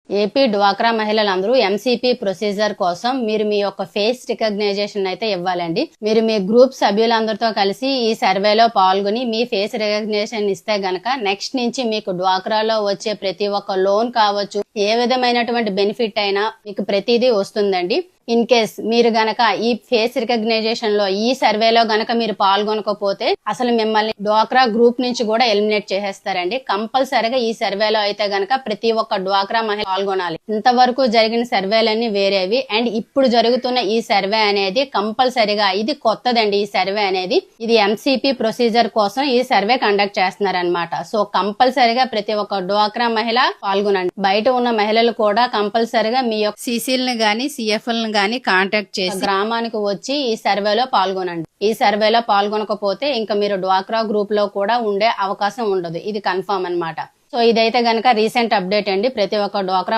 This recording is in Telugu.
ఏపీ డ్వాక్రా మహిళలందరూ ఎంసీపీ ప్రొసీజర్ కోసం మీరు మీ యొక్క ఫేస్ రికగ్నైజేషన్ అయితే ఇవ్వాలండి. మీరు మీ గ్రూప్ సభ్యులందరితో కలిసి ఈ సర్వేలో పాల్గొని మీ ఫేస్ రికగ్నిషన్ ఇస్తే గనక నెక్స్ట్ నుంచి మీకు డ్వాక్రాలో వచ్చే ప్రతి ఒక్క లోన్ కావచ్చు, ఏ విధమైనటువంటి బెనిఫిట్ అయినా మీకు ప్రతిదీ వస్తుందండి. ఇన్ కేస్ మీరు గనక ఈ ఫేస్ రికగ్నైజేషన్ లో ఈ సర్వేలో గనక మీరు పాల్గొనకపోతే అసలు మిమ్మల్ని డ్వాక్రా గ్రూప్ నుంచి కూడా ఎలిమినేట్ చేసేస్తారండి. కంపల్సరిగా ఈ సర్వేలో అయితే గనక ప్రతి ఒక్క డ్వాక్రా మహిళ పాల్గొనాలి. ఇంతవరకు జరిగిన సర్వేలన్నీ వేరేవి అండ్ ఇప్పుడు జరుగుతున్న ఈ సర్వే అనేది కంపల్సరిగా ఇది కొత్తదండి. ఈ సర్వే అనేది ఇది ఎంసీపీ ప్రొసీజర్ కోసం ఈ సర్వే కండక్ట్ చేస్తున్నారనమాట. సో కంపల్సరిగా ప్రతి ఒక్క డ్వాక్రా మహిళ పాల్గొనండి. బయట ఉన్న మహిళలు కూడా కంపల్సరిగా మీ యొక్క సీసీలను గానీ సిఎఫ్ఎల్ని గానీ కాంటాక్ట్ చేసి గ్రామానికి వచ్చి ఈ సర్వేలో పాల్గొనండి. ఈ సర్వేలో పాల్గొనకపోతే ఇంకా మీరు డ్వాక్రా గ్రూప్ లో కూడా ఉండే అవకాశం ఉండదు. ఇది కన్ఫర్మ్ అన్నమాట. సో ఇదైతే గనక రీసెంట్ అప్డేట్ అండి. ప్రతి ఒక్క డ్వాక్రా